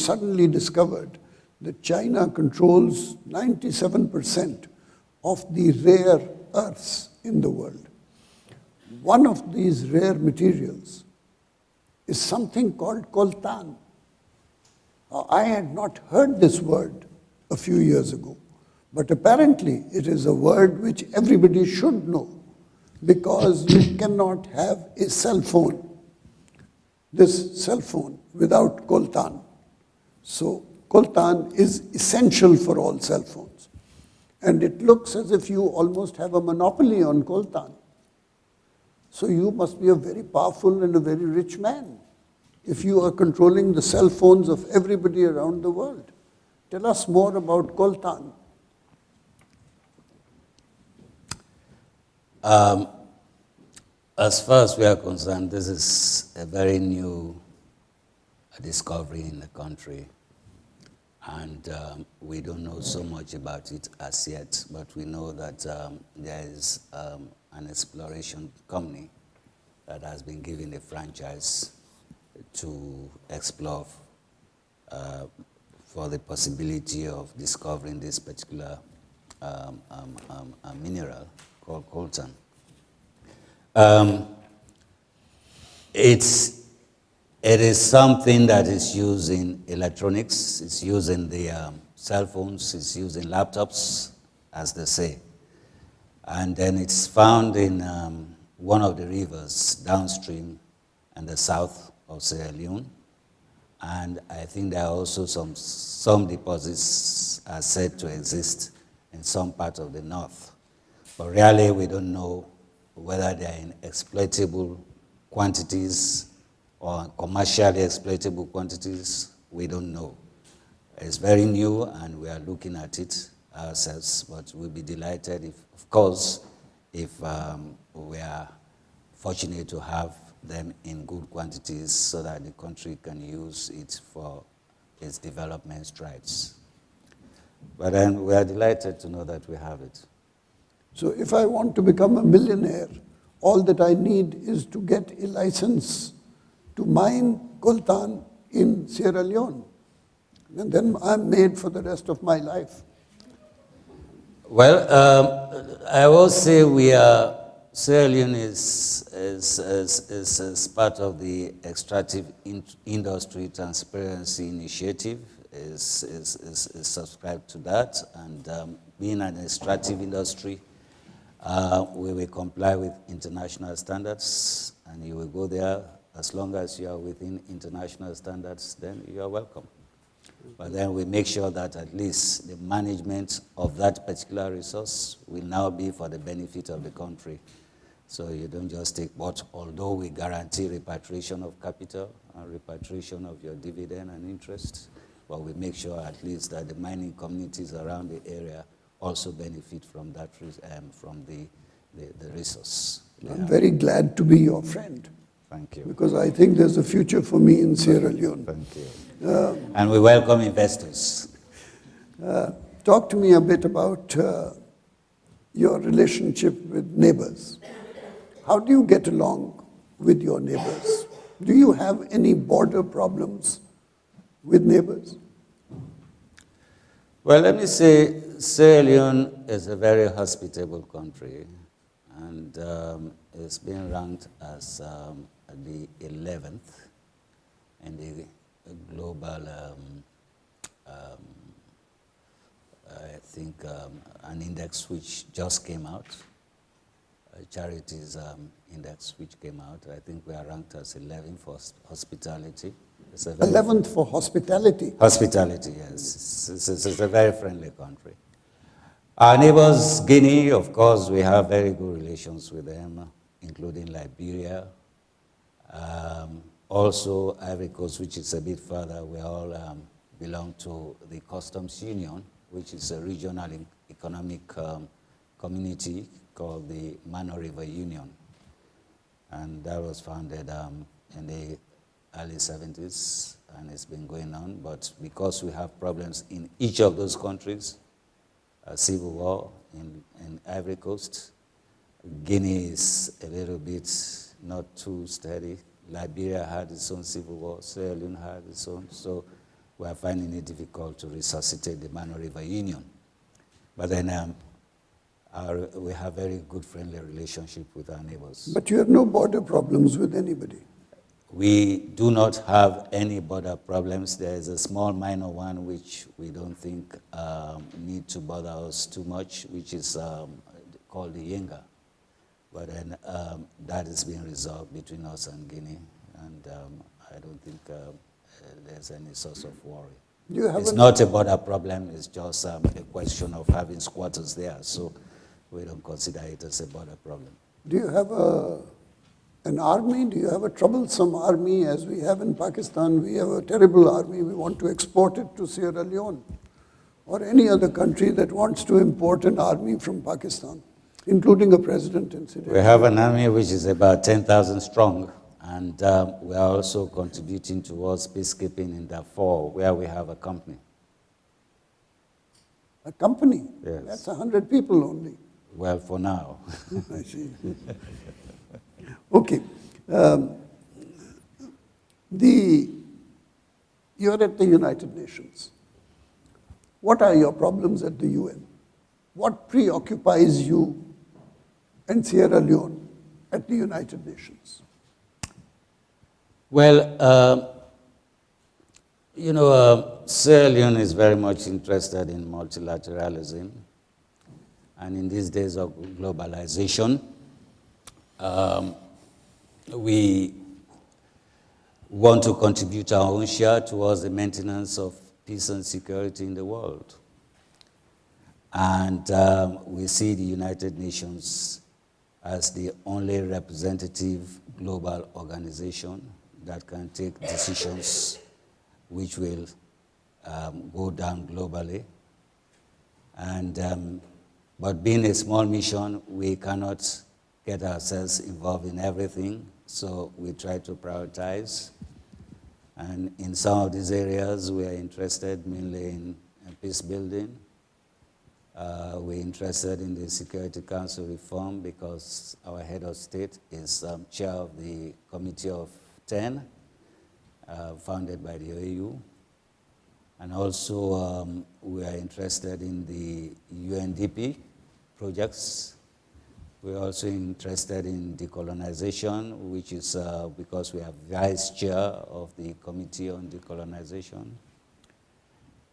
suddenly discovered that China controls 97% of the rare earths in the world. One of these rare materials is something called coltan. I had not heard this word a few years ago, but apparently it is a word which everybody should know, because you cannot have a cell phone, this cell phone, without coltan. So coltan is essential for all cell phones. And it looks as if you almost have a monopoly on coltan. So you must be a very powerful and a very rich man if you are controlling the cell phones of everybody around the world. Tell us more about coltan. As far as we are concerned, this is a very new discovery in the country. And we don't know so much about it as yet, but we know that there is an exploration company that has been given a franchise to explore for the possibility of discovering this particular mineral called coltan. It is something that is used in electronics, it's used in the cell phones, it's used in laptops, as they say. And then it's found in one of the rivers downstream in the south of Sierra Leone. And I think there are also some deposits are said to exist in some part of the north. But really we don't know whether they are in exploitable quantities or commercially exploitable quantities. We don't know. It's very new and we are looking at it ourselves, but we'll be delighted if, of course, if we are fortunate to have them in good quantities so that the country can use it for its development strides. But then we are delighted to know that we have it. So if I want to become a millionaire, all that I need is to get a license to mine coltan in Sierra Leone. And then I'm made for the rest of my life. Well, I will say Sierra Leone is part of the extractive industry transparency initiative, is subscribed to that, and being an extractive industry, we will comply with international standards, and you will go there as long as you are within international standards, then you are welcome. But then we make sure that at least the management of that particular resource will now be for the benefit of the country. So you don't just take what, although we guarantee repatriation of capital and repatriation of your dividend and interest, but we make sure at least that the mining communities around the area also benefit from that, from the resource. I'm very glad to be your friend. Thank you. Because I think there's a future for me in Sierra Leone. Thank you. And we welcome investors. Talk to me a bit about your relationship with neighbors. How do you get along with your neighbors? Do you have any border problems with neighbors? Well, let me say Sierra Leone is a very hospitable country, and it's been ranked as the 11th in the global, I think, an index which just came out, Charities Index which came out. I think we are ranked as 11th for hospitality. 11th for hospitality? Hospitality, yes. It's a very friendly country. Our neighbors, Guinea, of course, we have very good relations with them, including Liberia. Also, Ivory Coast, which is a bit further, we all belong to the Customs Union, which is a regional economic community called the Mano River Union. And that was founded in the early 70s, and it's been going on. But because we have problems in each of those countries, a civil war in Ivory Coast, Guinea is a little bit not too steady. Liberia had its own civil war, Sierra Leone had its own. So we are finding it difficult to resuscitate the Mano River Union. But then we have very good friendly relationship with our neighbors. But you have no border problems with anybody. We do not have any border problems. There is a small minor one which we don't think need to bother us too much, which is called the Yenga. But then that is being resolved between us and Guinea, and I don't think there's any source of worry. It's not a border problem, it's just a question of having squatters there, so we don't consider it as a border problem. Do you have an army? Do you have a troublesome army as we have in Pakistan? We have a terrible army. We want to export it to Sierra Leone or any other country that wants to import an army from Pakistan, including a president in Sierra Leone. We have an army which is about 10,000 strong, and we are also contributing towards peacekeeping in Darfur, where we have a company. A company? Yes. That's 100 people only. Well, for now. I see. Okay. You're at the United Nations. What are your problems at the UN? What preoccupies you and Sierra Leone at the United Nations? Well, Sierra Leone is very much interested in multilateralism. And in these days of globalization, we want to contribute our own share towards the maintenance of peace and security in the world. And we see the United Nations as the only representative global organization that can take decisions which will go down globally. And but being a small mission, we cannot get ourselves involved in everything, so we try to prioritize. And in some of these areas, we are interested mainly in peace building. We're interested in the Security Council reform because our head of state is chair of the Committee of 10, founded by the OAU. And also, we are interested in the UNDP projects. We're also interested in decolonization, which is because we are vice chair of the Committee on Decolonization.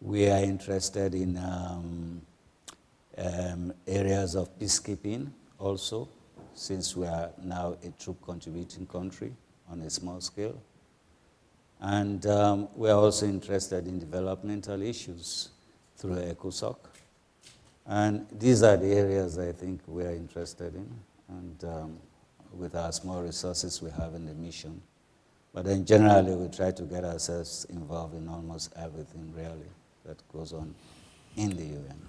We are interested in areas of peacekeeping also, since we are now a troop contributing country on a small scale. And we are also interested in developmental issues through ECOSOC. And these are the areas I think we are interested in, and with our small resources we have in the mission. But then generally we try to get ourselves involved in almost everything really that goes on in the UN.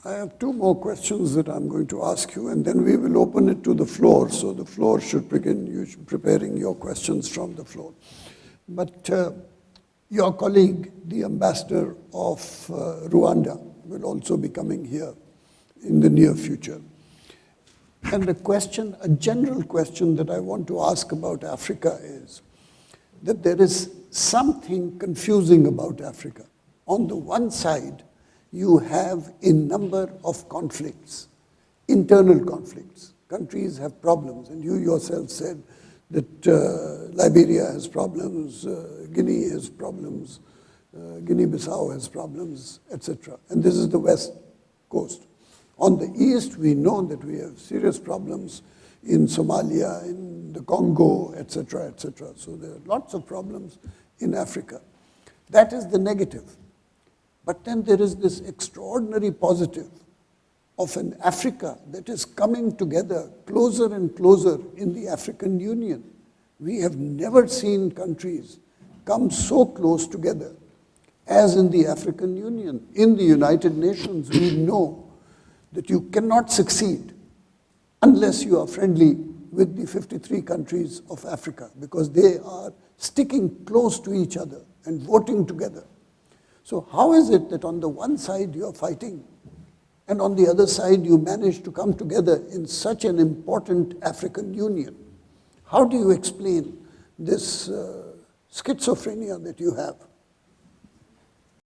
I have two more questions that I'm going to ask you, and then we will open it to the floor. So the floor should begin preparing your questions from the floor. But your colleague, the ambassador of Rwanda, will also be coming here in the near future. And a general question that I want to ask about Africa is that there is something confusing about Africa. On the one side, you have a number of conflicts, internal conflicts. Countries have problems, and you yourself said that Liberia has problems, Guinea has problems, Guinea-Bissau has problems, etc. And this is the West Coast. On the East, we know that we have serious problems in Somalia, in the Congo, etc., etc. So there are lots of problems in Africa. That is the negative. But then there is this extraordinary positive of an Africa that is coming together closer and closer in the African Union. We have never seen countries come so close together as in the African Union. In the United Nations, we know that you cannot succeed unless you are friendly with the 53 countries of Africa, because they are sticking close to each other and voting together. So how is it that on the one side you're fighting, and on the other side you manage to come together in such an important African Union? How do you explain this schizophrenia that you have?